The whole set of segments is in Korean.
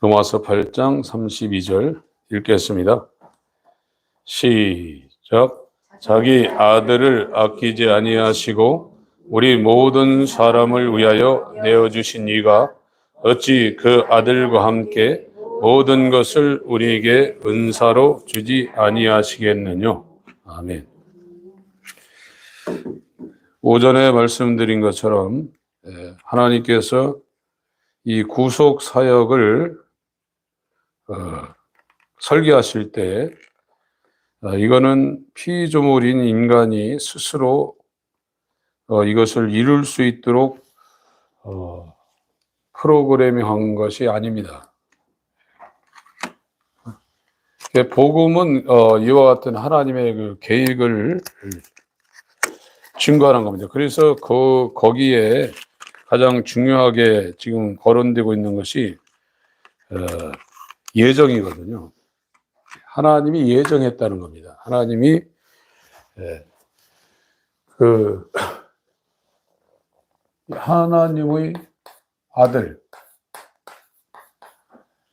로마서 8장 32절 읽겠습니다. 시작. 자기 아들을 아끼지 아니하시고 우리 모든 사람을 위하여 내어주신 이가 어찌 그 아들과 함께 모든 것을 우리에게 은사로 주지 아니하시겠느냐. 아멘. 오전에 말씀드린 것처럼 하나님께서 이 구속 사역을 설계하실 때 이거는 피조물인 인간이 스스로 이것을 이룰 수 있도록 프로그래밍한 것이 아닙니다. 복음은 이와 같은 하나님의 그 계획을 증거하는 겁니다. 그래서 거기에 가장 중요하게 지금 거론되고 있는 것이 예정이거든요. 하나님이 예정했다는 겁니다. 하나님이 하나님의 아들,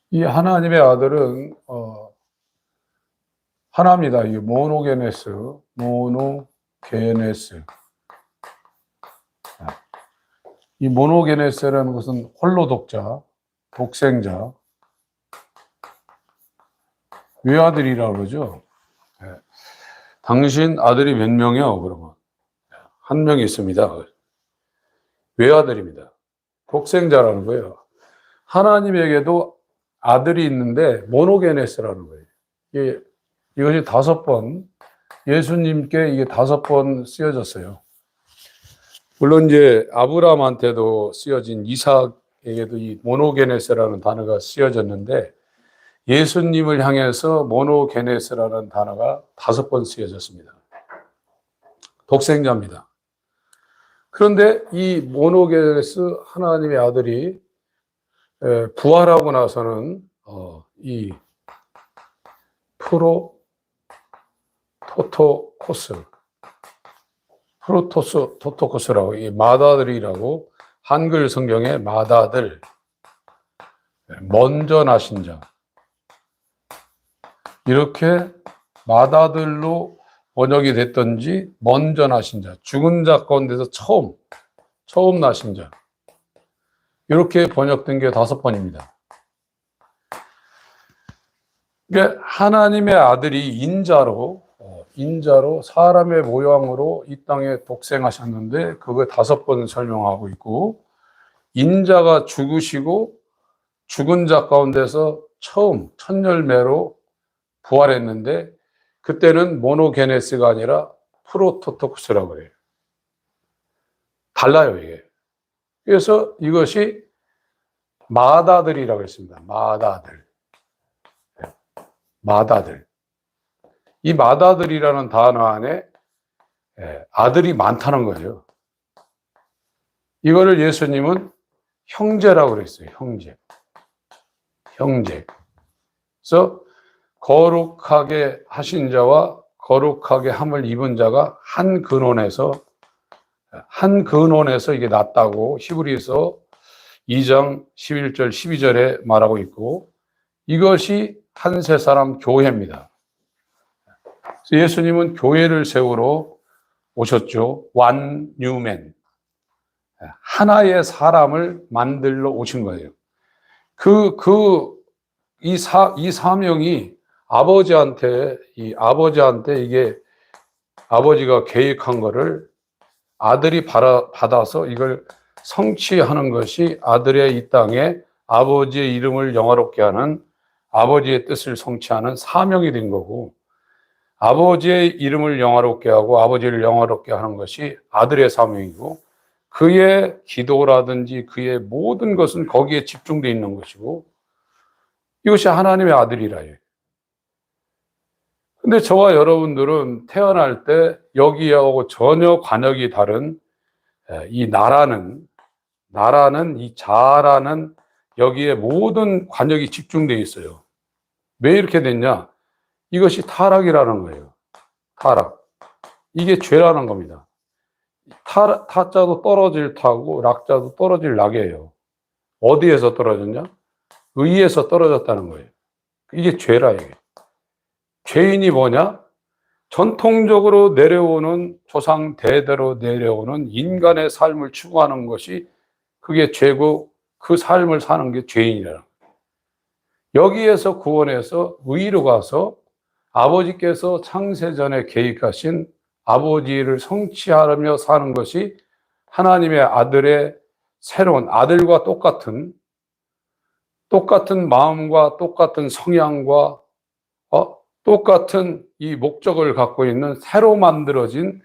이 하나님의 아들은 하나입니다. 이 모노게네스. 이 모노게네스라는 것은 홀로 독자, 독생자, 외아들이라고 그러죠. 당신 아들이 몇 명이요? 그러면 한 명이 있습니다. 외아들입니다. 독생자라는 거예요. 하나님에게도 아들이 있는데 모노게네스라는 거예요. 이것이 5번, 예수님께 이게 5번 쓰여졌어요. 물론 이제 아브라함한테도 쓰여진 이삭에게도 이 모노게네스라는 단어가 쓰여졌는데 예수님을 향해서 모노게네스라는 단어가 5번 쓰여졌습니다. 독생자입니다. 그런데 이 모노게네스 하나님의 아들이 부활하고 나서는 이 프로토토코스라고 이 마다들이라고 한글 성경에 마다들, 먼저 나신 자, 이렇게 마다들로 번역이 됐던지 먼저 나신 자, 죽은 자 가운데서 처음 나신 자, 이렇게 번역된 게 5번입니다. 그러니까 하나님의 아들이 인자로 사람의 모양으로 이 땅에 독생하셨는데 그거 5번 설명하고 있고, 인자가 죽으시고 죽은 자 가운데서 처음 첫 열매로 부활했는데 그때는 모노게네스가 아니라 프로토토코스라고 그래요. 달라요, 이게. 그래서 이것이 마다들이라고 했습니다. 마다들. 이 마다들이라는 단어 안에 아들이 많다는 거죠. 이거를 예수님은 형제라고 그랬어요. 형제. 그래서 거룩하게 하신 자와 거룩하게 함을 입은 자가 한 근원에서 이게 났다고 히브리서 2장 11절 12절에 말하고 있고, 이것이 한 세 사람 교회입니다. 예수님은 교회를 세우러 오셨죠. one new man. 하나의 사람을 만들러 오신 거예요. 이 사명이 아버지한테 이게 아버지가 계획한 거를 아들이 받아서 이걸 성취하는 것이 아들의 이 땅에 아버지의 이름을 영화롭게 하는, 아버지의 뜻을 성취하는 사명이 된 거고, 아버지의 이름을 영화롭게 하고 아버지를 영화롭게 하는 것이 아들의 사명이고, 그의 기도라든지 그의 모든 것은 거기에 집중되어 있는 것이고, 이것이 하나님의 아들이라요. 근데 저와 여러분들은 태어날 때 여기하고 전혀 관역이 다른 이 나라는 이 자라는 여기에 모든 관역이 집중되어 있어요. 왜 이렇게 됐냐? 이것이 타락이라는 거예요. 타락. 이게 죄라는 겁니다. 타자도 떨어질 타고 락자도 떨어질 락이에요. 어디에서 떨어졌냐? 의에서 떨어졌다는 거예요. 이게 죄라, 이게. 죄인이 뭐냐? 전통적으로 내려오는, 조상 대대로 내려오는 인간의 삶을 추구하는 것이 그게 죄고, 그 삶을 사는 게 죄인이라는 거예요. 여기에서 구원해서 의로 가서 아버지께서 창세전에 계획하신 아버지를 성취하며 사는 것이 하나님의 아들의 새로운, 아들과 똑같은 마음과 똑같은 성향과 똑같은 이 목적을 갖고 있는 새로 만들어진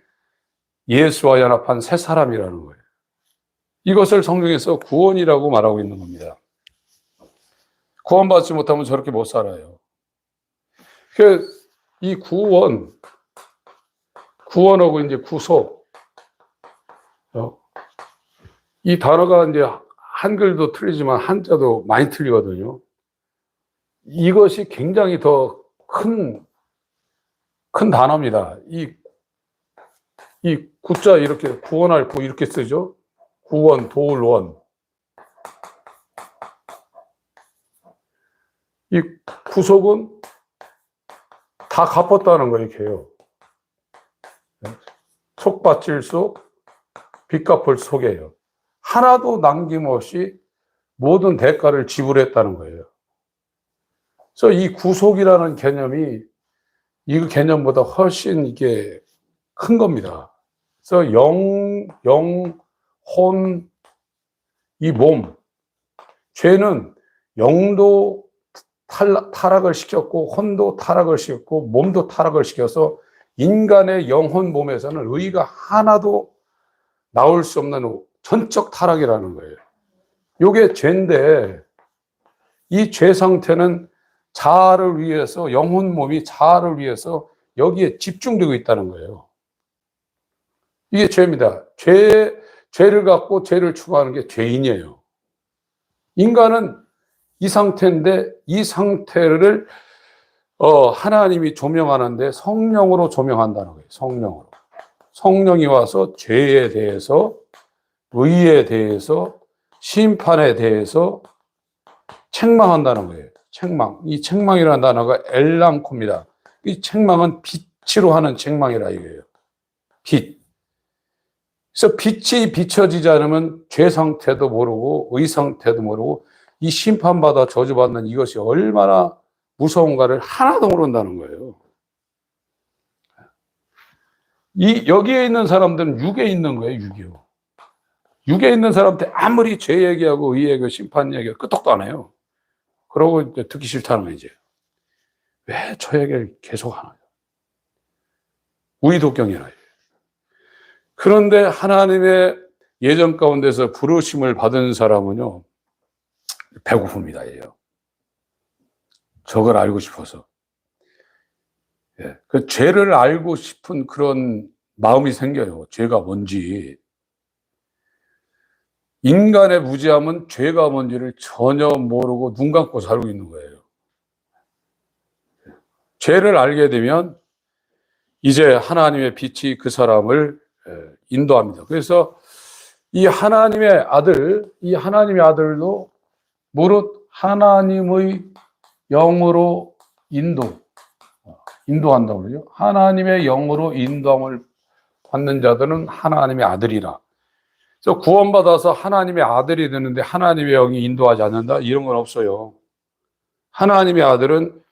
예수와 연합한 새 사람이라는 거예요. 이것을 성경에서 구원이라고 말하고 있는 겁니다. 구원받지 못하면 저렇게 못 살아요. 이 구원하고 이제 구속, 이 단어가 이제 한글도 틀리지만 한자도 많이 틀리거든요. 이것이 굉장히 더 큰 단어입니다. 이 구자 이렇게 구원할 구 이렇게 쓰죠. 구원, 도울원. 이 구속은 다 갚았다는 거 이렇게 해요. 속받질속, 빚갚을 속이에요. 하나도 남김없이 모든 대가를 지불했다는 거예요. 그래서 이 구속이라는 개념이 이 개념보다 훨씬 이게 큰 겁니다. 그래서 혼, 이 몸. 죄는 영도 타락을 시켰고, 혼도 타락을 시켰고, 몸도 타락을 시켜서 인간의 영혼 몸에서는 의가 하나도 나올 수 없는 전적 타락이라는 거예요. 이게 죄인데, 이 죄 상태는 자아를 위해서, 영혼 몸이 자아를 위해서 여기에 집중되고 있다는 거예요. 이게 죄입니다. 죄를 갖고 죄를 추구하는 게 죄인이에요. 인간은 이 상태인데, 이 상태를 하나님이 조명하는데 성령으로 조명한다는 거예요. 성령으로. 성령이 와서 죄에 대해서, 의에 대해서, 심판에 대해서 책망한다는 거예요. 책망. 이 책망이라는 단어가 엘람코입니다. 이 책망은 빛으로 하는 책망이라 이거예요. 빛. 그래서 빛이 비춰지지 않으면 죄 상태도 모르고 의 상태도 모르고 이 심판받아 저주받는 이것이 얼마나 무서운가를 하나도 모른다는 거예요. 여기에 있는 사람들은 육에 있는 거예요, 육이요. 육에 있는 사람한테 아무리 죄 얘기하고 의 얘기하고 심판 얘기하고 끄떡도 안 해요. 그러고 이제 듣기 싫다는 거예요, 이제. 왜 저 얘기를 계속 하나요? 우의독경이라. 그런데 하나님의 예전 가운데서 부르심을 받은 사람은요, 배고픕니다, 얘요. 저걸 알고 싶어서. 예, 그 죄를 알고 싶은 그런 마음이 생겨요. 죄가 뭔지. 인간의 무지함은 죄가 뭔지를 전혀 모르고 눈 감고 살고 있는 거예요. 죄를 알게 되면 이제 하나님의 빛이 그 사람을 인도합니다. 그래서 이 하나님의 아들도 무릇 하나님의 영으로 인도한다고 그러죠. 하나님의 영으로 인도함을 받는 자들은 하나님의 아들이라. 그래서 구원받아서 하나님의 아들이 되는데 하나님의 영이 인도하지 않는다? 이런 건 없어요. 하나님의 아들은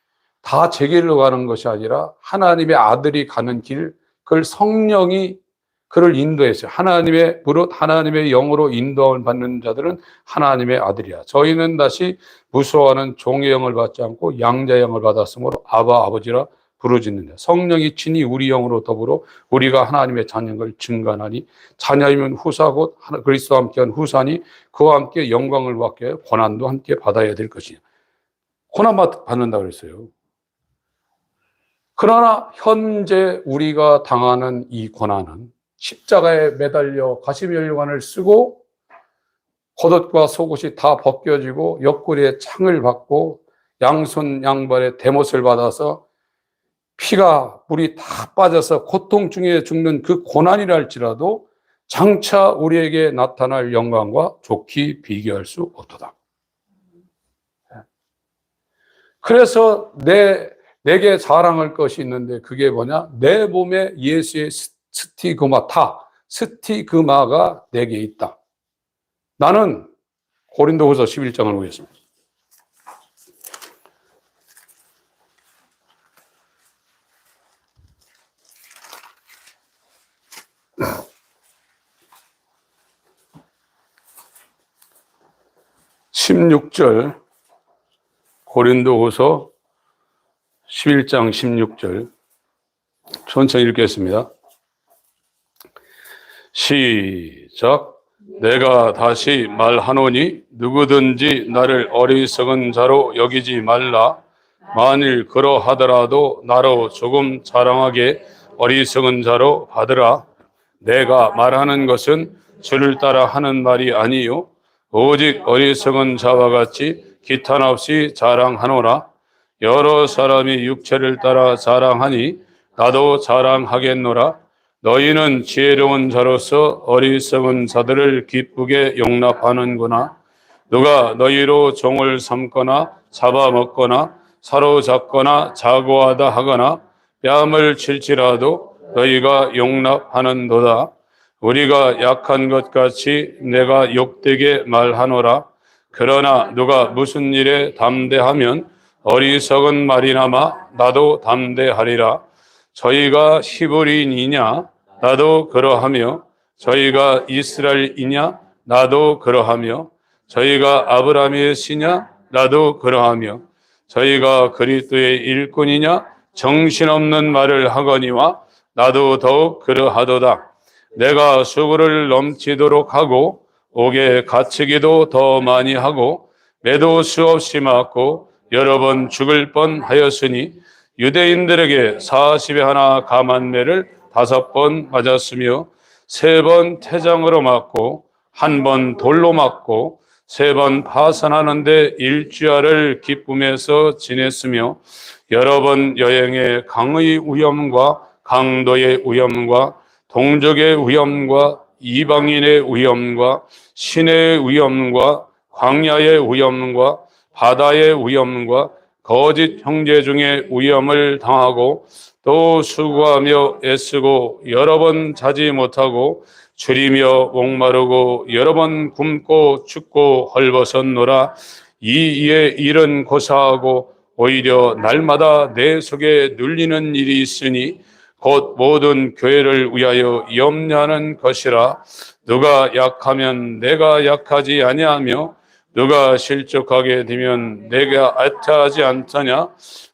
다 제 길로 가는 것이 아니라 하나님의 아들이 가는 길, 그걸 성령이 그를 인도했어요. 무릇 하나님의 영으로 인도함을 받는 자들은 하나님의 아들이야. 저희는 다시 무서워하는 종의 영을 받지 않고 양자의 영을 받았으므로 아바 아버지라 부르짖는다. 성령이 친히 우리 영으로 더불어 우리가 하나님의 자녀인 걸 증거하니 자녀이면 후사 곧 그리스도와 함께한 후사니 그와 함께 영광을 받게 고난도 함께 받아야 될 것이냐. 고난 받는다 그랬어요. 그러나 현재 우리가 당하는 이 고난은 십자가에 매달려 가시면류관을 쓰고 겉옷과 속옷이 다 벗겨지고 옆구리에 창을 받고 양손 양발에 대못을 받아서 피가 물이 다 빠져서 고통 중에 죽는 그 고난이라 할지라도 장차 우리에게 나타날 영광과 좋게 비교할 수 없도다. 그래서 내게 자랑할 것이 있는데 그게 뭐냐? 내 몸에 예수의 스티그마가 내게 있다. 나는 고린도후서 11장을 보겠습니다. (16절) 고린도후서 11장 16절 천천히 읽겠습니다. 시작. 내가 다시 말하노니 누구든지 나를 어리석은 자로 여기지 말라. 만일 그러하더라도 나로 조금 자랑하게 어리석은 자로 받으라. 내가 말하는 것은 주를 따라 하는 말이 아니요 오직 어리석은 자와 같이 기탄 없이 자랑하노라. 여러 사람이 육체를 따라 자랑하니 나도 자랑하겠노라. 너희는 지혜로운 자로서 어리석은 자들을 기쁘게 용납하는구나. 누가 너희로 종을 삼거나 잡아먹거나 사로잡거나 자고하다 하거나 뺨을 칠지라도 너희가 용납하는도다. 우리가 약한 것 같이 내가 욕되게 말하노라. 그러나 누가 무슨 일에 담대하면 어리석은 말이나마 나도 담대하리라. 저희가 히브리인이냐? 나도 그러하며 저희가 이스라엘이냐? 나도 그러하며 저희가 아브라함의 씨냐? 나도 그러하며 저희가 그리스도의 일꾼이냐? 정신없는 말을 하거니와 나도 더욱 그러하도다. 내가 수고를 넘치도록 하고 옥에 갇히기도 더 많이 하고 매도 수없이 맞고 여러 번 죽을 뻔하였으니 유대인들에게 40에 하나 감한매를 5번 맞았으며 3번 태장으로 맞고 1번 돌로 맞고 3번 파산하는데 일주일을 기쁨에서 지냈으며 여러 번 여행에 강의 위험과 강도의 위험과 동족의 위험과 이방인의 위험과 신의 위험과 광야의 위험과 바다의 위험과 거짓 형제 중에 위험을 당하고 또 수고하며 애쓰고 여러 번 자지 못하고 줄이며 목마르고 여러 번 굶고 춥고 헐벗었노라. 이에 일은 고사하고 오히려 날마다 내 속에 눌리는 일이 있으니 곧 모든 교회를 위하여 염려하는 것이라. 누가 약하면 내가 약하지 아니하며 누가 실족하게 되면 내가 애타하지 않더냐.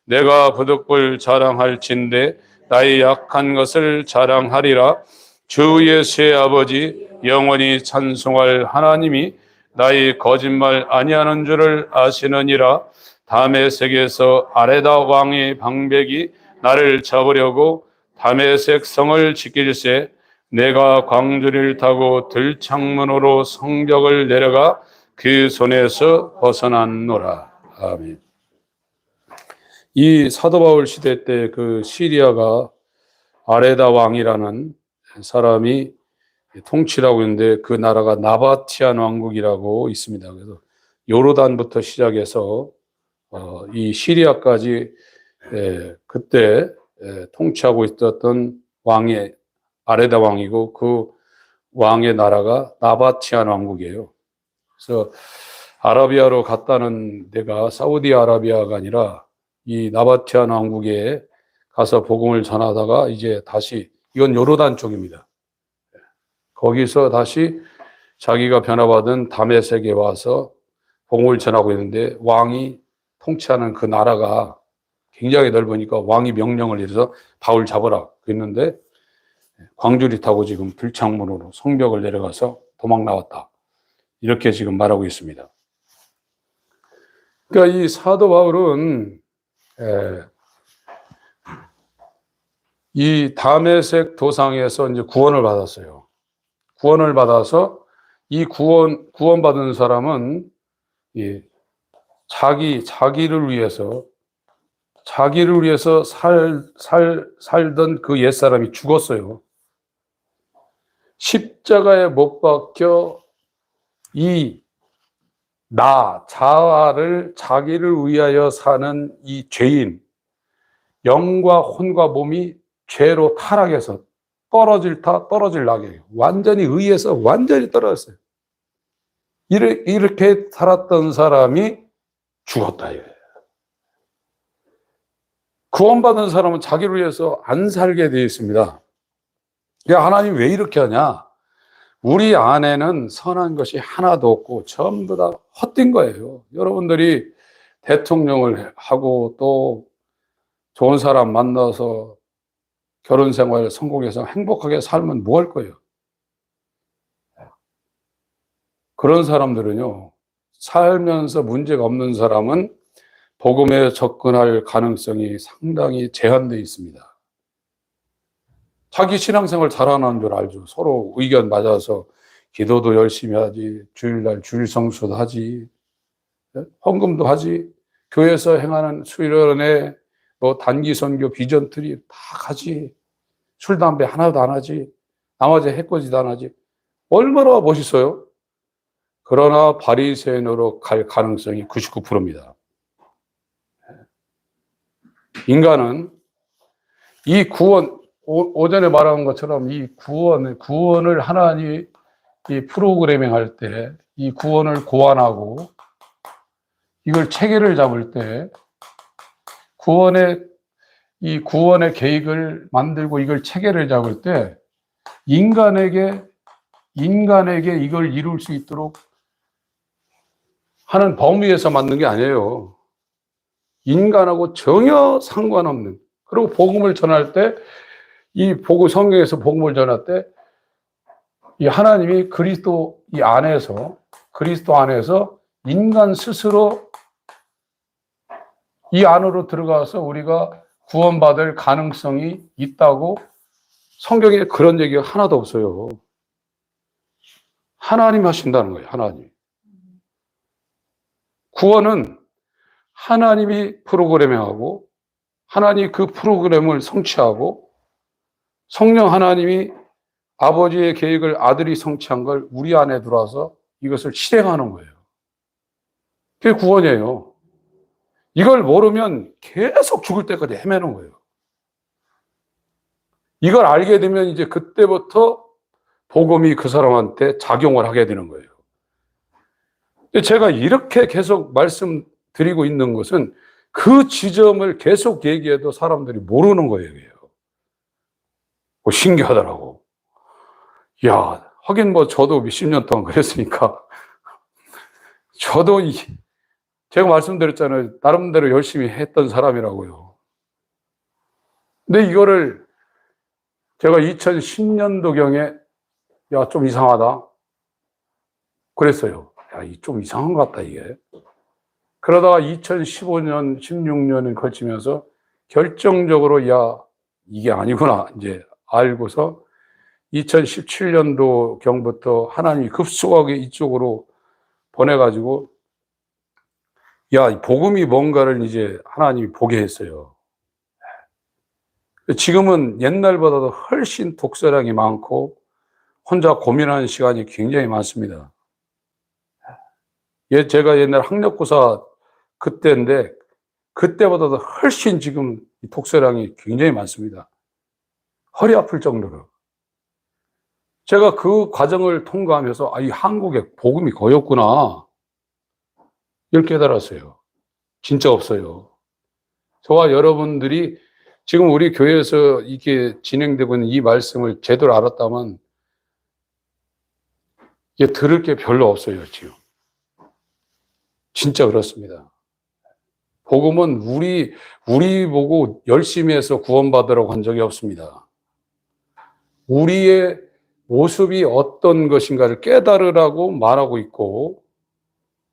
내가 부득불 자랑할진대 나의 약한 것을 자랑하리라. 주 예수의 아버지 영원히 찬송할 하나님이 나의 거짓말 아니하는 줄을 아시느니라. 다메섹에서 아레다 왕의 방백이 나를 잡으려고 다메섹 성을 지킬세 내가 광주리를 타고 들창문으로 성벽을 내려가 그 손에서 벗어났노라. 아멘. 이 사도 바울 시대 때 그 시리아가 아레다 왕이라는 사람이 통치를 하고 있는데 그 나라가 나바티안 왕국이라고 있습니다. 그래서 요르단부터 시작해서 이 시리아까지 그때 통치하고 있었던 왕의 아레다 왕이고 그 왕의 나라가 나바티안 왕국이에요. 그래서 아라비아로 갔다는 데가 사우디아라비아가 아니라 이 나바티안 왕국에 가서 복음을 전하다가 이제 다시 이건 요르단 쪽입니다. 거기서 다시 자기가 변화받은 다메섹에 와서 복음을 전하고 있는데 왕이 통치하는 그 나라가 굉장히 넓으니까 왕이 명령을 내려서 바울 잡으라 그랬는데 광주리 타고 지금 들창문으로 성벽을 내려가서 도망 나왔다. 이렇게 지금 말하고 있습니다. 그러니까 이 사도 바울은 이 다메섹 도상에서 이제 구원을 받았어요. 구원을 받아서 이 구원받은 사람은 자기를 위해서 살던 그 옛사람이 죽었어요. 십자가에 못 박혀 이 자아를 자기를 위하여 사는 이 죄인, 영과 혼과 몸이 죄로 타락해서 떨어질 낙이에요. 완전히 의에서 완전히 떨어졌어요. 이렇게 살았던 사람이 죽었다 이거예요. 구원받은 사람은 자기를 위해서 안 살게 되어 있습니다. 하나님 왜 이렇게 하냐? 우리 안에는 선한 것이 하나도 없고 전부 다 헛된 거예요. 여러분들이 대통령을 하고 또 좋은 사람 만나서 결혼 생활 성공해서 행복하게 살면 뭐 할 거예요? 그런 사람들은요, 살면서 문제가 없는 사람은 복음에 접근할 가능성이 상당히 제한되어 있습니다. 자기 신앙생활 잘하는 줄 알죠. 서로 의견 맞아서 기도도 열심히 하지, 주일날 주일 성수도 하지, 헌금도 하지, 교회에서 행하는 수련회, 단기 선교, 비전 트립 다 가지, 술, 담배 하나도 안 하지, 나머지 해코지도 안 하지. 얼마나 멋있어요? 그러나 바리새인으로 갈 가능성이 99%입니다. 인간은 이 구원, 오전에 말한 것처럼 이 구원을 하나님이 이 프로그래밍 할 때, 이 구원을 고안하고 이걸 체계를 잡을 때, 이 구원의 계획을 만들고 이걸 체계를 잡을 때 인간에게 이걸 이룰 수 있도록 하는 범위에서 만든 게 아니에요. 인간하고 전혀 상관없는. 그리고 복음을 전할 때, 성경에서 복음을 전할 때, 이 하나님이 그리스도 안에서 인간 스스로 이 안으로 들어가서 우리가 구원받을 가능성이 있다고 성경에 그런 얘기가 하나도 없어요. 하나님 하신다는 거예요, 하나님. 구원은 하나님이 프로그래밍하고 하나님이 그 프로그램을 성취하고 성령 하나님이 아버지의 계획을 아들이 성취한 걸 우리 안에 들어와서 이것을 실행하는 거예요. 그게 구원이에요. 이걸 모르면 계속 죽을 때까지 헤매는 거예요. 이걸 알게 되면 이제 그때부터 복음이 그 사람한테 작용을 하게 되는 거예요. 제가 이렇게 계속 말씀드리고 있는 것은 그 지점을 계속 얘기해도 사람들이 모르는 거예요. 신기하더라고. 하긴 저도 몇십 년 동안 그랬으니까. 저도 제가 말씀드렸잖아요. 나름대로 열심히 했던 사람이라고요. 근데 이거를 제가 2010년도경에 좀 이상하다. 그랬어요. 좀 이상한 것 같다, 이게. 그러다가 2015년, 16년에 걸치면서 결정적으로 이게 아니구나, 이제 알고서 2017년도 경부터 하나님이 급속하게 이쪽으로 보내가지고, 복음이 뭔가를 이제 하나님이 보게 했어요. 지금은 옛날보다도 훨씬 독서량이 많고, 혼자 고민하는 시간이 굉장히 많습니다. 제가 옛날 학력고사 그때인데, 그때보다도 훨씬 지금 독서량이 굉장히 많습니다. 허리 아플 정도로. 제가 그 과정을 통과하면서, 이 한국에 복음이 거의 없구나. 이렇게 깨달았어요. 진짜 없어요. 저와 여러분들이 지금 우리 교회에서 이게 진행되고 있는 이 말씀을 제대로 알았다면, 이게 들을 게 별로 없어요, 지금. 진짜 그렇습니다. 복음은 우리 보고 열심히 해서 구원받으라고 한 적이 없습니다. 우리의 모습이 어떤 것인가를 깨달으라고 말하고 있고,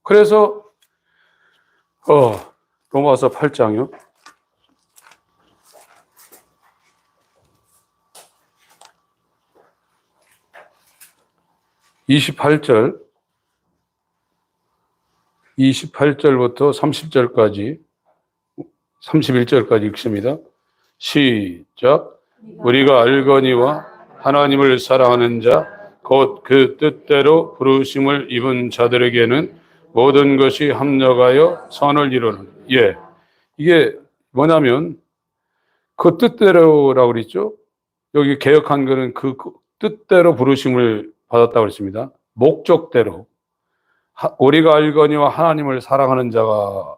그래서 로마서 8장이요. 28절부터 30절까지 31절까지 읽습니다. 시작. 우리가 알거니와 하나님을 사랑하는 자 곧 그 뜻대로 부르심을 입은 자들에게는 모든 것이 합력하여 선을 이루는. 예. 이게 뭐냐면 그 뜻대로라고 그랬죠. 여기 개역한 거는 그 뜻대로 부르심을 받았다고 그랬습니다. 목적대로. 우리가 알거니와 하나님을 사랑하는 자가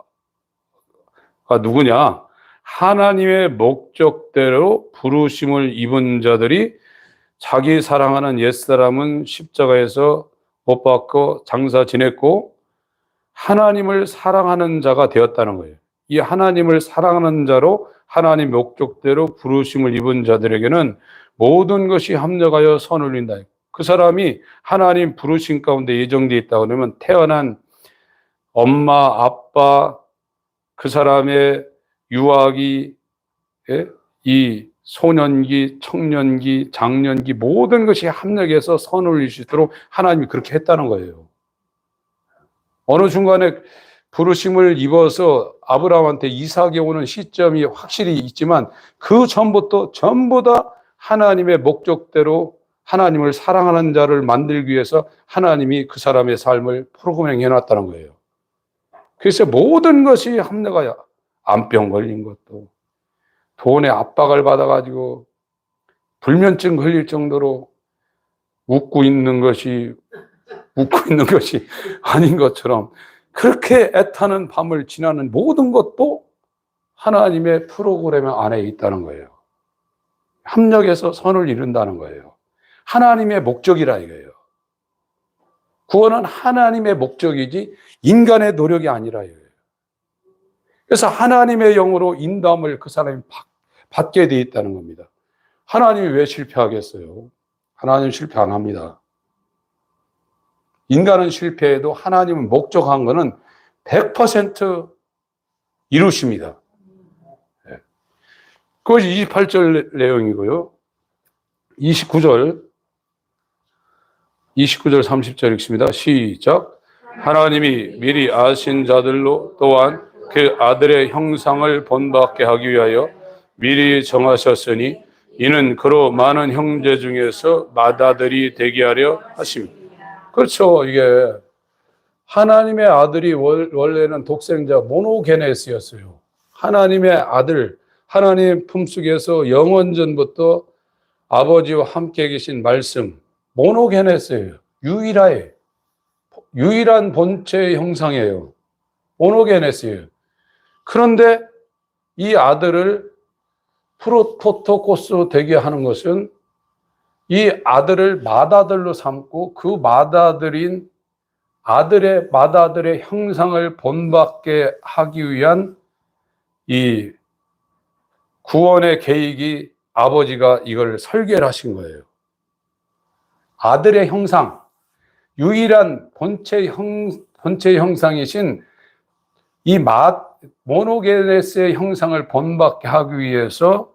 누구냐? 하나님의 목적대로 부르심을 입은 자들이 자기 사랑하는 옛사람은 십자가에서 못 박고 장사 지냈고 하나님을 사랑하는 자가 되었다는 거예요. 이 하나님을 사랑하는 자로 하나님 목적대로 부르심을 입은 자들에게는 모든 것이 합력하여 선을 이룬다. 그 사람이 하나님 부르심 가운데 예정되어 있다 그러면 태어난 엄마, 아빠, 그 사람의 유아기, 이 소년기, 청년기, 장년기 모든 것이 합력해서 선을 이룰 수 있도록 하나님이 그렇게 했다는 거예요. 어느 순간에 부르심을 입어서 아브라함한테 이삭이 오는 시점이 확실히 있지만 그 전부터 전부 다 하나님의 목적대로 하나님을 사랑하는 자를 만들기 위해서 하나님이 그 사람의 삶을 프로그래밍 해놨다는 거예요. 그래서 모든 것이 합력하여 암병 걸린 것도 돈의 압박을 받아가지고 불면증 걸릴 정도로 웃고 있는 것이 아닌 것처럼 그렇게 애타는 밤을 지나는 모든 것도 하나님의 프로그램 안에 있다는 거예요. 합력해서 선을 이룬다는 거예요. 하나님의 목적이라 이거예요. 구원은 하나님의 목적이지 인간의 노력이 아니라 이거예요. 그래서 하나님의 영으로 인도함을 그 사람이 받게 되어 있다는 겁니다. 하나님이 왜 실패하겠어요? 하나님 실패 안 합니다. 인간은 실패해도 하나님은 목적한 것은 100% 이루십니다. 그것이 28절 내용이고요. 29절 30절 읽습니다. 시작. 하나님이 미리 아신 자들로 또한 그 아들의 형상을 본받게 하기 위하여 미리 정하셨으니 이는 그로 많은 형제 중에서 맏아들이 되게 하려 하심이다. 그렇죠. 이게 하나님의 아들이 원래는 독생자 모노게네스였어요. 하나님의 아들, 하나님 품속에서 영원전부터 아버지와 함께 계신 말씀, 모노게네스예요. 유일한 본체의 형상이에요. 모노게네스예요. 그런데 이 아들을 프로토토코스 되게 하는 것은 이 아들을 맏아들로 삼고 그 맏아들인 맏아들의 형상을 본받게 하기 위한 이 구원의 계획이 아버지가 이걸 설계를 하신 거예요. 아들의 형상, 유일한 본체 형상이신 이 모노게네스의 형상을 본받게 하기 위해서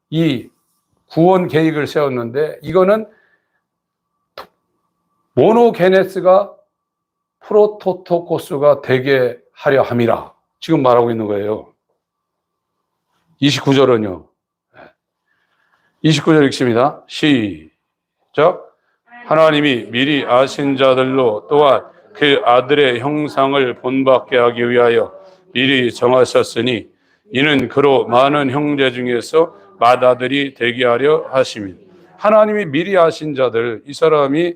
이 구원 계획을 세웠는데 이거는 모노게네스가 프로토토코스가 되게 하려 함이라 지금 말하고 있는 거예요. 29절은요. 29절 읽습니다. 시작. 하나님이 미리 아신 자들로 또한 그 아들의 형상을 본받게 하기 위하여 미리 정하셨으니 이는 그로 많은 형제 중에서 맏아들이 되게 하려 하심이다. 하나님이 미리 아신 자들, 이 사람이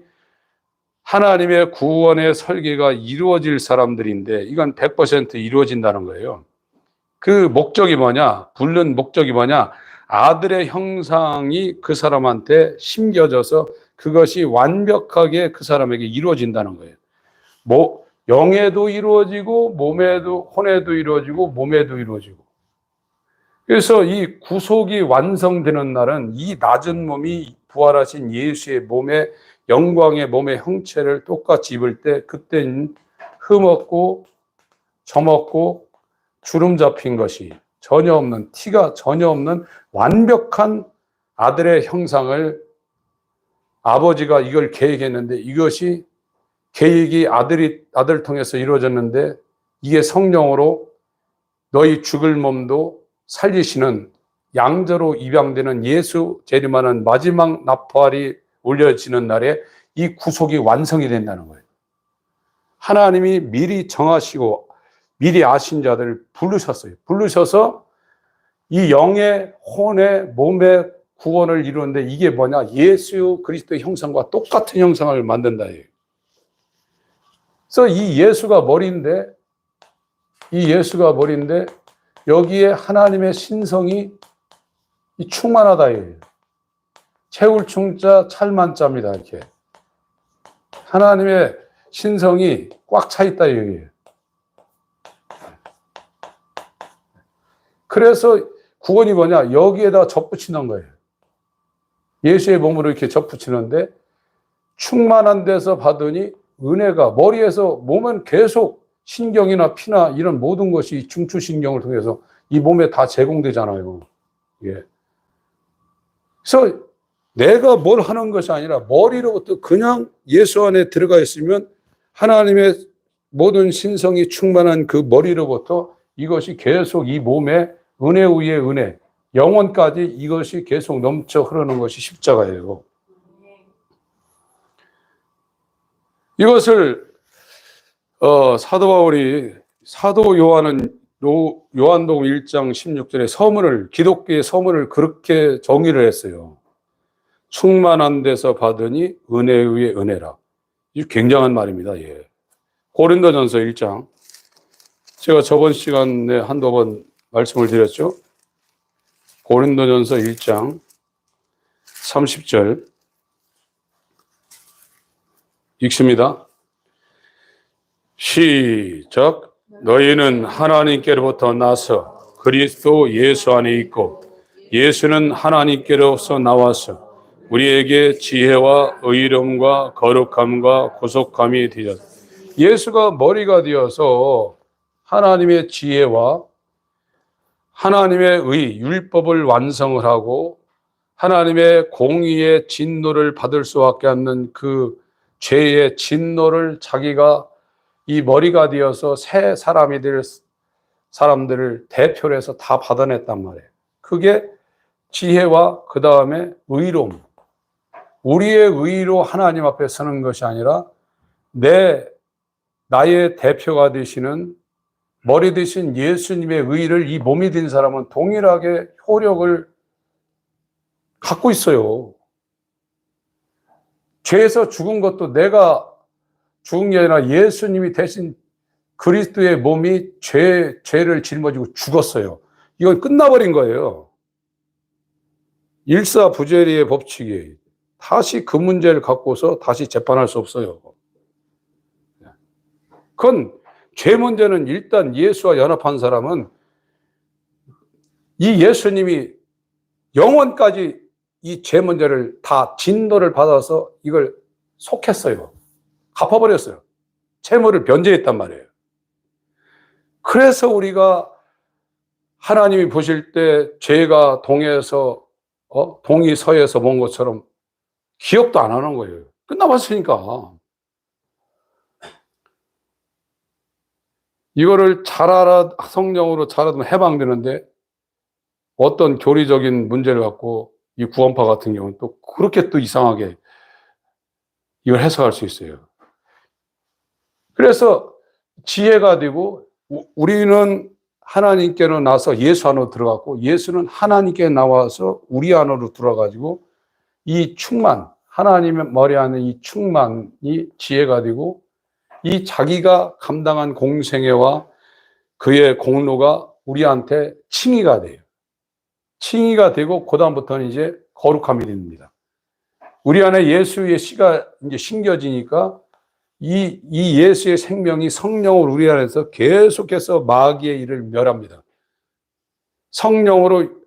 하나님의 구원의 설계가 이루어질 사람들인데 이건 100% 이루어진다는 거예요. 그 목적이 뭐냐? 부른 목적이 뭐냐? 아들의 형상이 그 사람한테 심겨져서 그것이 완벽하게 그 사람에게 이루어진다는 거예요. 영에도 이루어지고 몸에도, 혼에도 이루어지고 몸에도 이루어지고. 그래서 이 구속이 완성되는 날은 이 낮은 몸이 부활하신 예수의 몸에 영광의 몸의 형체를 똑같이 입을 때 그때는 흠없고 점없고 주름 잡힌 것이 전혀 없는, 티가 전혀 없는 완벽한 아들의 형상을 아버지가 이걸 계획했는데 이것이 계획이 아들 통해서 이루어졌는데 이게 성령으로 너희 죽을 몸도 살리시는 양자로 입양되는 예수 재림하는 마지막 나팔이 울려지는 날에 이 구속이 완성이 된다는 거예요. 하나님이 미리 정하시고 미리 아신 자들을 부르셨어요. 부르셔서 이 영의 혼의 몸의 구원을 이루는데 이게 뭐냐? 예수 그리스도의 형상과 똑같은 형상을 만든다. 그래서 이 예수가 머리인데 여기에 하나님의 신성이 충만하다. 채울 충자 찰만자입니다. 이렇게 하나님의 신성이 꽉 차 있다. 여기. 그래서 구원이 뭐냐? 여기에다 접붙이는 거예요. 예수의 몸으로 이렇게 접붙이는데 충만한 데서 받으니 은혜가 머리에서 몸은 계속 신경이나 피나 이런 모든 것이 중추신경을 통해서 이 몸에 다 제공되잖아요. 예. 그래서 내가 뭘 하는 것이 아니라 머리로부터 그냥 예수 안에 들어가 있으면 하나님의 모든 신성이 충만한 그 머리로부터 이것이 계속 이 몸에 은혜 위에 은혜, 영혼까지 이것이 계속 넘쳐 흐르는 것이 십자가예요. 이것을 사도 바울이 사도 요한은 요한복음 1장 16절에 서문을 기독교의 서문을 그렇게 정의를 했어요. 충만한 데서 받으니 은혜 위에 은혜라. 이 굉장한 말입니다. 예. 고린도전서 1장. 제가 저번 시간에 한두 번 말씀을 드렸죠. 고린도전서 1장 30절 읽습니다. 시작. 너희는 하나님께로부터 나서 그리스도 예수 안에 있고 예수는 하나님께로서 나와서 우리에게 지혜와 의로움과 거룩함과 구속함이 되었다. 예수가 머리가 되어서 하나님의 지혜와 하나님의 의, 율법을 완성을 하고 하나님의 공의의 진노를 받을 수밖에 없는 그 죄의 진노를 자기가 이 머리가 되어서 새 사람이 될 사람들을 대표로 해서 다 받아냈단 말이에요. 그게 지혜와 그 다음에 의로움. 우리의 의로 하나님 앞에 서는 것이 아니라 나의 대표가 되시는 머리 되신 예수님의 의를 이 몸이 된 사람은 동일하게 효력을 갖고 있어요. 죄에서 죽은 것도 내가 죽은 게 아니라 예수님이 대신 그리스도의 몸이 죄를 짊어지고 죽었어요. 이건 끝나버린 거예요. 일사부재리의 법칙이 다시 그 문제를 갖고서 다시 재판할 수 없어요. 그건 죄 문제는 일단 예수와 연합한 사람은 이 예수님이 영원까지 이 죄 문제를 다 진노를 받아서 이걸 속했어요. 갚아버렸어요. 채무를 변제했단 말이에요. 그래서 우리가 하나님이 보실 때 죄가 동이 서에서 본 것처럼 기억도 안 하는 거예요. 끝나봤으니까. 이거를 성령으로 잘 알아두면 해방되는데 어떤 교리적인 문제를 갖고 이 구원파 같은 경우는 또 그렇게 또 이상하게 이걸 해석할 수 있어요. 그래서 지혜가 되고 우리는 하나님께로 나서 예수 안으로 들어갔고 예수는 하나님께 나와서 우리 안으로 들어가지고 이 충만, 하나님의 머리 안에 이 충만이 지혜가 되고 이 자기가 감당한 공생애와 그의 공로가 우리한테 칭의가 돼요. 칭의가 되고 그다음부터는 이제 거룩함이 됩니다. 우리 안에 예수의 씨가 이제 심겨지니까 이 예수의 생명이 성령으로 우리 안에서 계속해서 마귀의 일을 멸합니다. 성령으로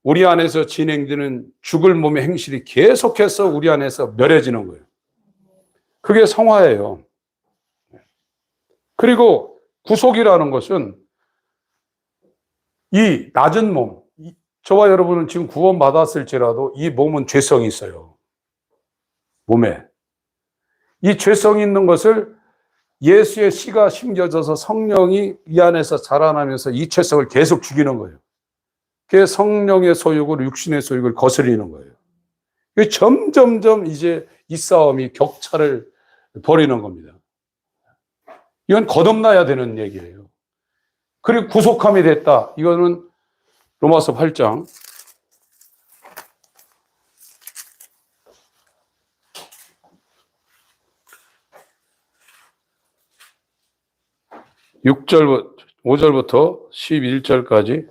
우리 안에서 진행되는 죽을 몸의 행실이 계속해서 우리 안에서 멸해지는 거예요. 그게 성화예요. 그리고 구속이라는 것은 이 낮은 몸, 저와 여러분은 지금 구원받았을지라도 이 몸은 죄성이 있어요. 몸에. 이 죄성이 있는 것을 예수의 씨가 심겨져서 성령이 이 안에서 자라나면서 이 죄성을 계속 죽이는 거예요. 그게 성령의 소욕으로 육신의 소욕을 거스리는 거예요. 점점점 이제 이 싸움이 격차를 벌이는 겁니다. 이건 거듭나야 되는 얘기예요. 그리고 구속함이 됐다. 이거는 로마서 8장 5절부터 11절까지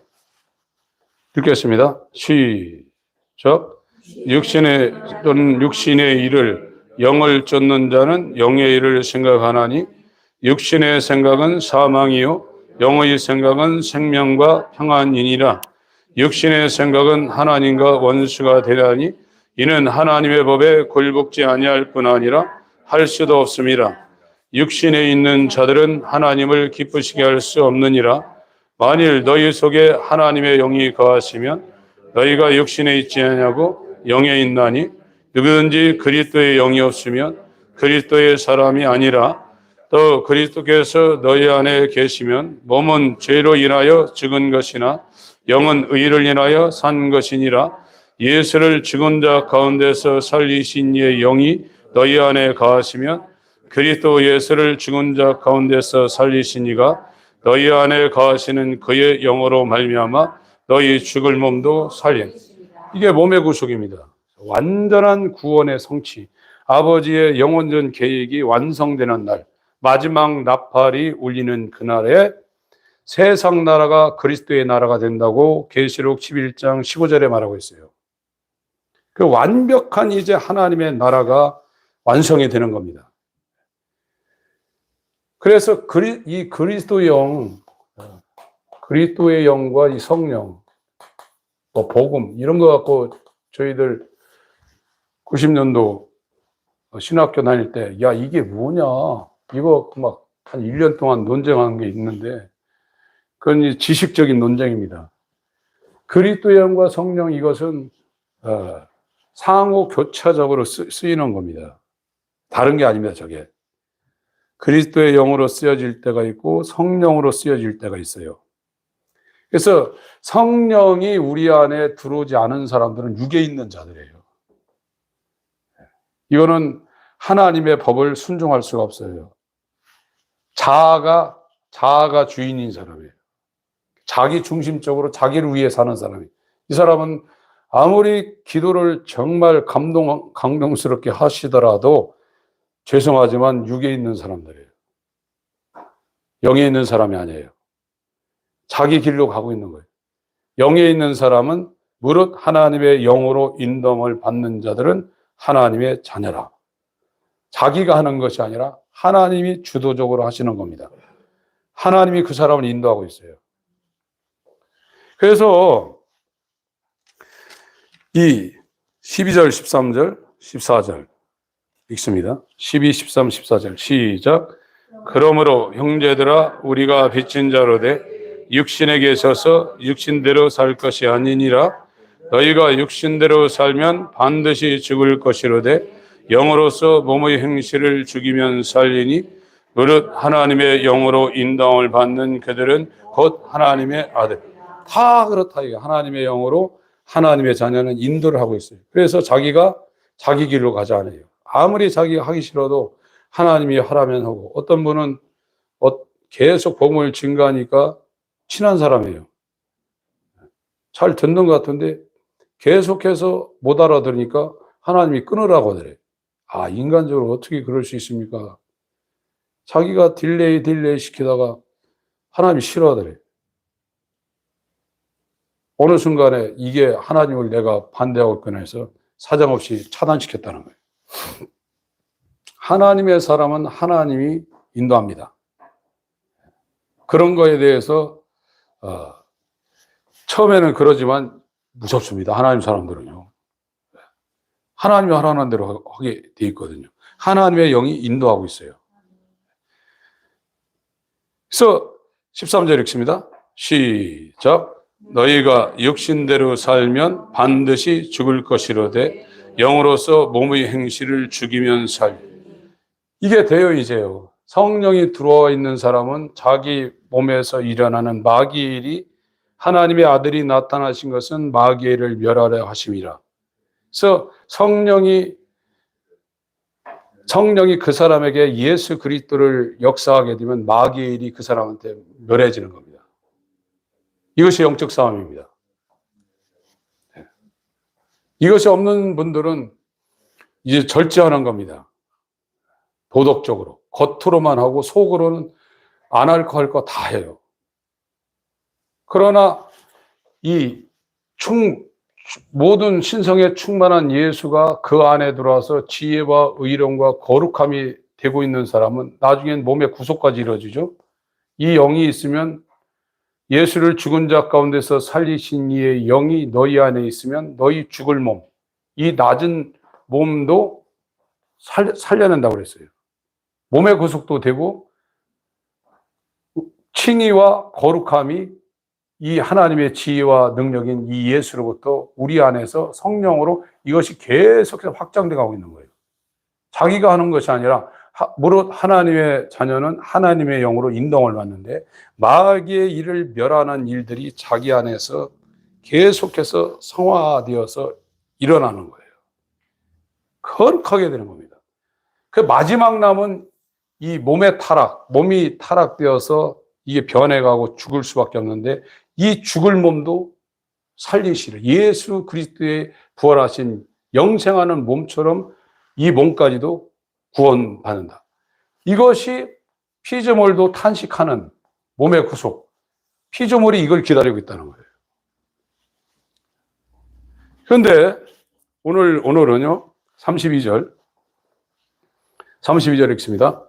읽겠습니다. 시작. 육신의 일을 영을 쫓는 자는 영의 일을 생각하나니 육신의 생각은 사망이요 영의 생각은 생명과 평안이니라. 육신의 생각은 하나님과 원수가 되나니 이는 하나님의 법에 굴복지 아니할 뿐 아니라 할 수도 없음이라. 육신에 있는 자들은 하나님을 기쁘시게 할 수 없느니라. 만일 너희 속에 하나님의 영이 거하시면 너희가 육신에 있지 않냐고 영에 있나니 누구든지 그리스도의 영이 없으면 그리스도의 사람이 아니라. 또 그리스도께서 너희 안에 계시면 몸은 죄로 인하여 죽은 것이나 영은 의를 인하여 산 것이니라. 예수를 죽은 자 가운데서 살리신 이의 영이 너희 안에 거하시면 그리스도 예수를 죽은 자 가운데서 살리신 이가 너희 안에 거하시는 그의 영으로 말미암아 너희 죽을 몸도 살린. 이게 몸의 구속입니다. 완전한 구원의 성취, 아버지의 영원전 계획이 완성되는 날, 마지막 나팔이 울리는 그날에 세상 나라가 그리스도의 나라가 된다고 계시록 11장 15절에 말하고 있어요. 그 완벽한 이제 하나님의 나라가 완성이 되는 겁니다. 그래서 이 그리스도의 영과 이 성령, 뭐 복음 이런 거 갖고 저희들 90년도 신학교 다닐 때, 야 이게 뭐냐, 이거 막 한 1년 동안 논쟁한 게 있는데 그건 지식적인 논쟁입니다. 그리스도의 영과 성령, 이것은 상호 교차적으로 쓰이는 겁니다. 다른 게 아닙니다. 저게 그리스도의 영으로 쓰여질 때가 있고 성령으로 쓰여질 때가 있어요. 그래서 성령이 우리 안에 들어오지 않은 사람들은 육에 있는 자들이에요. 이거는 하나님의 법을 순종할 수가 없어요. 자아가 주인인 사람이에요. 자기 중심적으로 자기를 위해 사는 사람이에요. 이 사람은 아무리 기도를 정말 감동스럽게 하시더라도 죄송하지만 육에 있는 사람들이에요. 영에 있는 사람이 아니에요. 자기 길로 가고 있는 거예요. 영에 있는 사람은 무릇 하나님의 영으로 인도함을 받는 자들은 하나님의 자녀라. 자기가 하는 것이 아니라 하나님이 주도적으로 하시는 겁니다. 하나님이 그 사람을 인도하고 있어요. 그래서 이 12절, 13절, 14절 읽습니다. 12, 13, 14절 시작. 그러므로 형제들아 우리가 빚진 자로 돼 육신에게 있어서 육신대로 살 것이 아니니라. 너희가 육신대로 살면 반드시 죽을 것이로되 영으로서 몸의 행실을 죽이면 살리니 무릇 하나님의 영으로 인도함을 받는 그들은 곧 하나님의 아들. 다 그렇다. 이게 하나님의 영으로 하나님의 자녀는 인도를 하고 있어요. 그래서 자기가 자기 길로 가지 않아요. 아무리 자기가 하기 싫어도 하나님이 하라면 하고, 어떤 분은 계속 복음을 증거하니까 친한 사람이에요. 잘 듣는 것 같은데 계속해서 못 알아들으니까 하나님이 끊으라고 하더래요. 아, 인간적으로 어떻게 그럴 수 있습니까? 자기가 딜레이 시키다가 하나님이 싫어하더래요. 어느 순간에 이게 하나님을 내가 반대하고 끊어서 사정없이 차단시켰다는 거예요. 하나님의 사람은 하나님이 인도합니다. 그런 거에 대해서 처음에는 그러지만 무섭습니다. 하나님 사람들은요. 하나님이 하라는 대로 하게 돼 있거든요. 하나님의 영이 인도하고 있어요. 그래서 13절 읽습니다. 시작. 너희가 육신대로 살면 반드시 죽을 것이로되 영으로서 몸의 행실을 죽이면 살. 이게 돼요. 이제요. 성령이 들어와 있는 사람은 자기 몸에서 일어나는 마귀의 일이, 하나님의 아들이 나타나신 것은 마귀의 일을 멸하려 하심이라. 그래서 성령이 성령이 그 사람에게 예수 그리스도를 역사하게 되면 마귀의 일이 그 사람한테 멸해지는 겁니다. 이것이 영적 싸움입니다. 이것이 없는 분들은 이제 절제하는 겁니다. 도덕적으로. 겉으로만 하고 속으로는 안 할 거 다 해요. 그러나 이 모든 신성에 충만한 예수가 그 안에 들어와서 지혜와 의로움과 거룩함이 되고 있는 사람은 나중엔 몸의 구속까지 이루어지죠. 이 영이 있으면 예수를 죽은 자 가운데서 살리신 이의 영이 너희 안에 있으면 너희 죽을 몸, 이 낮은 몸도 살려낸다고 그랬어요. 몸의 구속도 되고 칭의와 거룩함이 이 하나님의 지혜와 능력인 이 예수로부터 우리 안에서 성령으로 이것이 계속해서 확장돼 가고 있는 거예요. 자기가 하는 것이 아니라 무릇 하나님의 자녀는 하나님의 영으로 인도를 받는데 마귀의 일을 멸하는 일들이 자기 안에서 계속해서 성화되어서 일어나는 거예요. 거룩하게 되는 겁니다. 그 마지막 남은 이 몸이 타락되어서 이게 변해가고 죽을 수밖에 없는데 이 죽을 몸도 살리시를 예수 그리스도의 부활하신 영생하는 몸처럼 이 몸까지도 구원받는다. 이것이 피조물도 탄식하는 몸의 구속. 피조물이 이걸 기다리고 있다는 거예요. 그런데 오늘은요, 32절 읽습니다.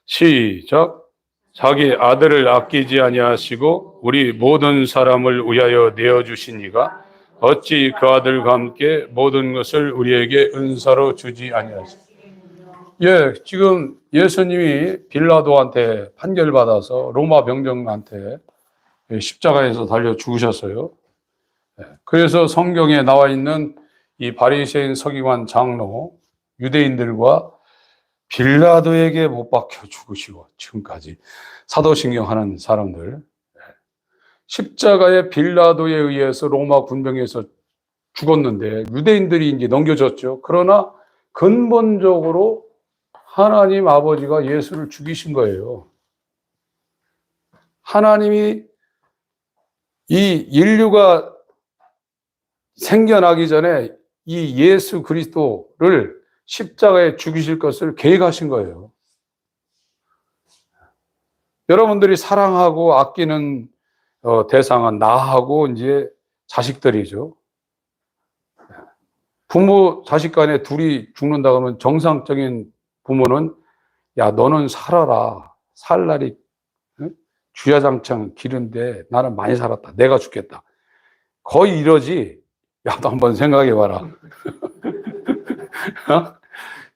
시작. 자기 아들을 아끼지 아니하시고 우리 모든 사람을 위하여 내어주신 이가 어찌 그 아들과 함께 모든 것을 우리에게 은사로 주지 아니하시고. 예, 지금 예수님이 빌라도한테 판결받아서 로마 병정한테 십자가에서 달려 죽으셨어요. 그래서 성경에 나와 있는 이 바리새인 서기관 장로 유대인들과 빌라도에게 못 박혀 죽으시고 지금까지 사도신경 하는 사람들, 십자가에 빌라도에 의해서 로마 군병에서 죽었는데 유대인들이 이제 넘겨줬죠. 그러나 근본적으로 하나님 아버지가 예수를 죽이신 거예요. 하나님이 이 인류가 생겨나기 전에 이 예수 그리스도를 십자가에 죽이실 것을 계획하신 거예요. 여러분들이 사랑하고 아끼는 대상은 나하고 이제 자식들이죠. 부모, 자식 간에 둘이 죽는다 그러면 정상적인 부모는 야, 너는 살아라. 살 날이 주야장창 기른데 나는 많이 살았다. 내가 죽겠다. 거의 이러지. 야, 너 한번 생각해 봐라.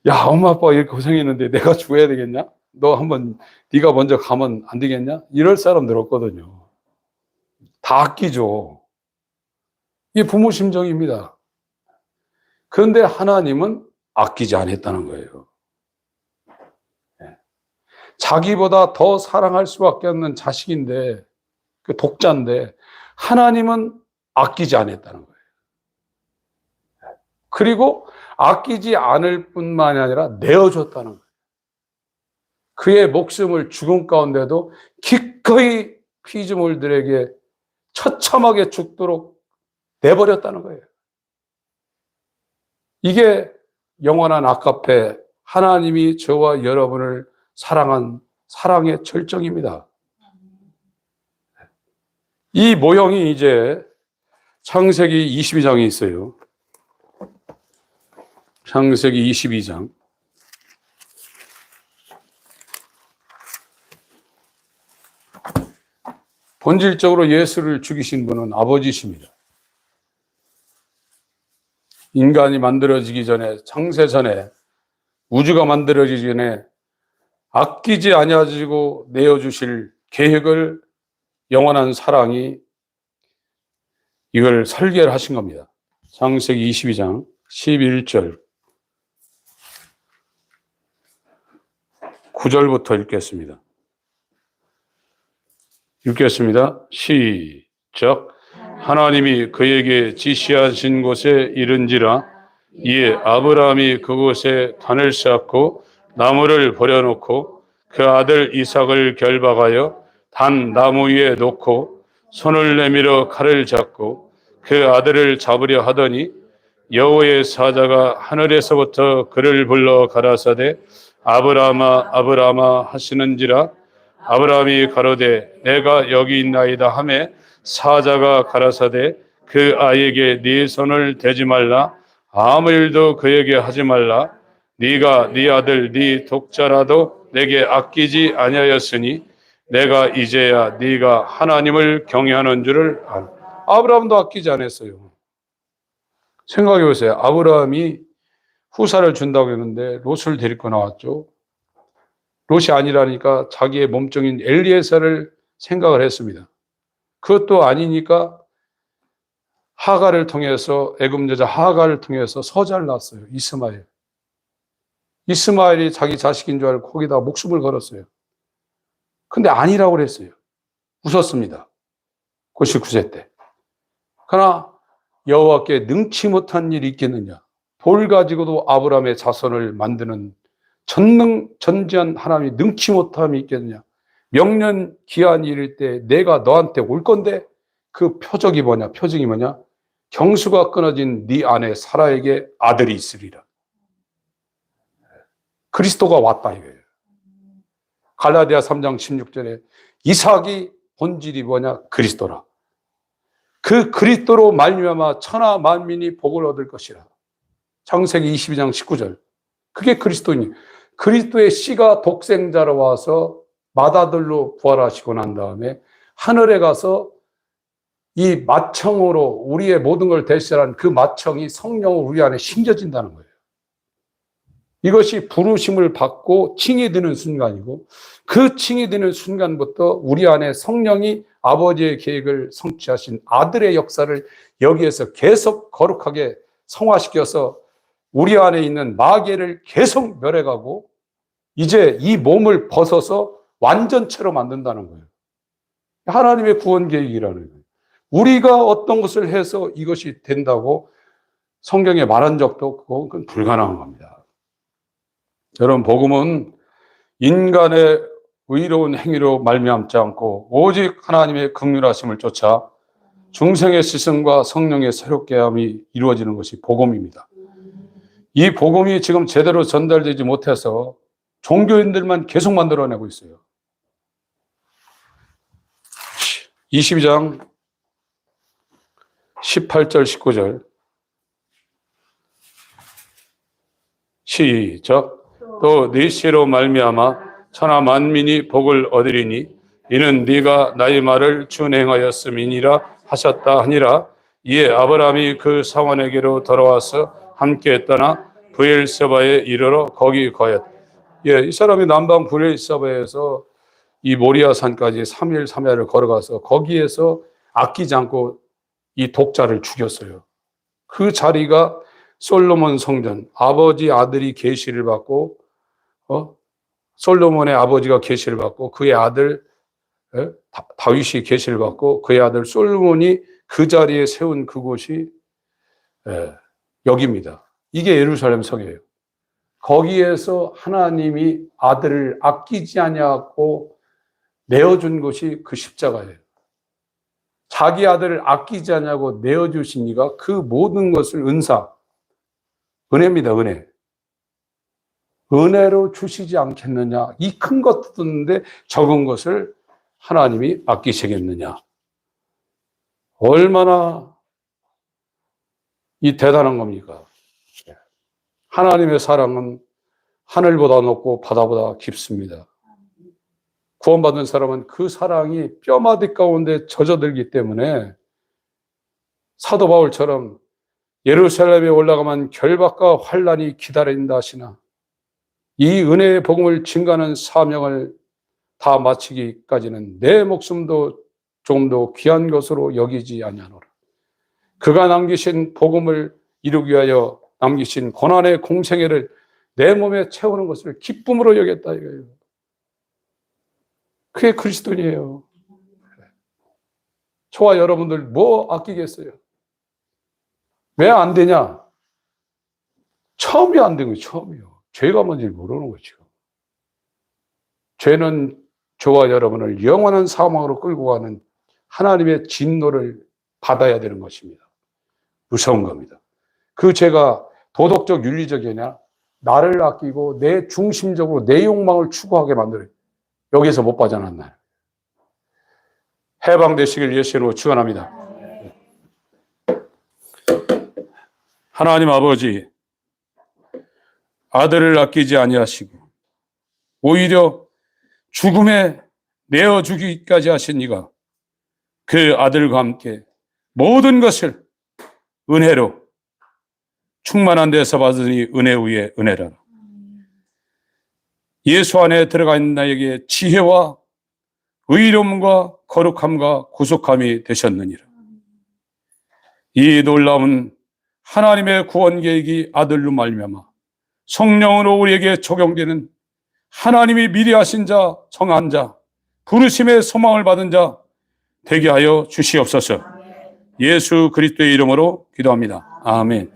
야, 엄마 아빠가 이렇게 고생했는데 내가 죽어야 되겠냐? 너 한번 네가 먼저 가면 안 되겠냐? 이럴 사람들 없거든요. 다 아끼죠. 이게 부모 심정입니다. 그런데 하나님은 아끼지 않았다는 거예요. 자기보다 더 사랑할 수밖에 없는 자식인데, 그 독자인데 하나님은 아끼지 않았다는 거예요. 그리고 아끼지 않을 뿐만이 아니라 내어줬다는 거예요. 그의 목숨을 죽음 가운데도 기꺼이 피조물들에게 처참하게 죽도록 내버렸다는 거예요. 이게 영원한 아카페, 하나님이 저와 여러분을 사랑한 사랑의 절정입니다. 이 모형이 이제 창세기 22장에 있어요. 창세기 22장. 본질적으로 예수를 죽이신 분은 아버지십니다. 인간이 만들어지기 전에, 창세 전에, 우주가 만들어지기 전에 아끼지 아니하시고 내어주실 계획을 영원한 사랑이 이걸 설계를 하신 겁니다. 창세기 22장 11절 9절부터 읽겠습니다. 시작. 하나님이 그에게 지시하신 곳에 이른지라 이에 아브라함이 그곳에 단을 쌓고 나무를 버려놓고 그 아들 이삭을 결박하여 단 나무 위에 놓고 손을 내밀어 칼을 잡고 그 아들을 잡으려 하더니 여호와의 사자가 하늘에서부터 그를 불러 가라사대 아브라함아 아브라함아 하시는지라. 아브라함이 가로되 내가 여기 있나이다 하매 사자가 가라사대 그 아이에게 네 손을 대지 말라. 아무 일도 그에게 하지 말라. 네가 네 아들 네 독자라도 내게 아끼지 아니하였으니 내가 이제야 네가 하나님을 경외하는 줄을 알. 아브라함도 아끼지 않았어요. 생각해 보세요. 아브라함이 후사를 준다고 했는데 롯을 데리고 나왔죠. 롯이 아니라니까 자기의 몸종인 엘리에셀을 생각을 했습니다. 그것도 아니니까 하갈을 통해서 애굽 여자 하갈을 통해서 서자를 낳았어요. 이스마엘. 이스마엘이 자기 자식인 줄 알고 거기다 목숨을 걸었어요. 근데 아니라고 그랬어요. 웃었습니다. 99세 때. 그러나 여호와께 능치 못한 일이 있겠느냐. 돌 가지고도 아브라함의 자손을 만드는 전지한 하나님이 능치 못함이 있겠느냐. 명년 기한이 이를 때 내가 너한테 올 건데 그 표적이 뭐냐? 표징이 뭐냐? 경수가 끊어진 네 아내 사라에게 아들이 있으리라. 그리스도가 왔다 이거예요. 갈라디아 3장 16절에 이삭이 본질이 뭐냐? 그리스도라. 그 그리스도로 말미암아 천하 만민이 복을 얻을 것이라. 창세기 22장 19절. 그게 그리스도니. 그리스도의 씨가 독생자로 와서 맏아들로 부활하시고 난 다음에 하늘에 가서 이 맏청으로 우리의 모든 걸 대신한 그 맏청이 성령으로 우리 안에 심겨진다는 거예요. 이것이 부르심을 받고 칭이 드는 순간이고 그 칭이 드는 순간부터 우리 안에 성령이 아버지의 계획을 성취하신 아들의 역사를 여기에서 계속 거룩하게 성화시켜서 우리 안에 있는 마귀를 계속 멸해가고 이제 이 몸을 벗어서 완전체로 만든다는 거예요. 하나님의 구원 계획이라는 거예요. 우리가 어떤 것을 해서 이것이 된다고 성경에 말한 적도 없고 그건 불가능한 겁니다. 여러분, 복음은 인간의 의로운 행위로 말미암지 않고 오직 하나님의 긍휼하심을 쫓아 중생의 시선과 성령의 새롭게 함이 이루어지는 것이 복음입니다. 이 복음이 지금 제대로 전달되지 못해서 종교인들만 계속 만들어내고 있어요. 22장 18절 19절 시작. 또 네 씨로 말미암아 천하 만민이 복을 얻으리니 이는 네가 나의 말을 준행하였음이니라 하셨다 하니라. 이에 아브라함이 그 사원에게로 돌아와서 함께 떠나 브엘세바에 이르러 거기 거했다. 이 사람이 남방 브엘세바에서 이 모리아 산까지 3일 3야를 걸어가서 거기에서 아끼지 않고 이 독자를 죽였어요. 그 자리가 솔로몬 성전, 아버지 아들이 계시를 받고 솔로몬의 아버지가 계시를 받고 그의 아들 다윗이 계시를 받고 그의 아들 솔로몬이 그 자리에 세운 그곳이 여기입니다. 이게 예루살렘 성이에요. 거기에서 하나님이 아들을 아끼지 아니하고 내어준 것이 그 십자가예요. 자기 아들을 아끼지 않냐고 내어주신 이가 그 모든 것을 은혜입니다. 은혜로 주시지 않겠느냐. 이 큰 것도 듣는데 적은 것을 하나님이 아끼시겠느냐. 얼마나 이 대단한 겁니까? 하나님의 사랑은 하늘보다 높고 바다보다 깊습니다. 구원받은 사람은 그 사랑이 뼈마디 가운데 젖어들기 때문에 사도 바울처럼 예루살렘에 올라가면 결박과 환난이 기다린다 하시나 이 은혜의 복음을 증가하는 사명을 다 마치기까지는 내 목숨도 조금도 귀한 것으로 여기지 아니하노라. 그가 남기신 복음을 이루기 위하여 남기신 고난의 공생애를 내 몸에 채우는 것을 기쁨으로 여겼다 이거예요. 그게 그리스도인이에요. 저와 여러분들 뭐 아끼겠어요? 왜 안 되냐? 처음이 안 된 거예요. 처음이요. 죄가 뭔지 모르는 거죠. 죄는 저와 여러분을 영원한 사망으로 끌고 가는 하나님의 진노를 받아야 되는 것입니다. 무서운 겁니다. 그 죄가 도덕적, 윤리적이 아니라 나를 아끼고 내 중심적으로 내 욕망을 추구하게 만들어요. 여기서 못 빠져나왔나요? 해방되시길 예수의 이름으로 축원합니다. 하나님 아버지, 아들을 아끼지 아니하시고 오히려 죽음에 내어주기까지 하신 이가 그 아들과 함께 모든 것을 은혜로 충만한 데서 받으니 은혜 위에 은혜라. 예수 안에 들어가 있는 나에게 지혜와 의로움과 거룩함과 구속함이 되셨느니라. 이 놀라운 하나님의 구원 계획이 아들로 말미암아 성령으로 우리에게 적용되는 하나님이 미리 하신 자, 정한 자, 부르심의 소망을 받은 자 되게 하여 주시옵소서. 예수 그리스도의 이름으로 기도합니다. 아멘.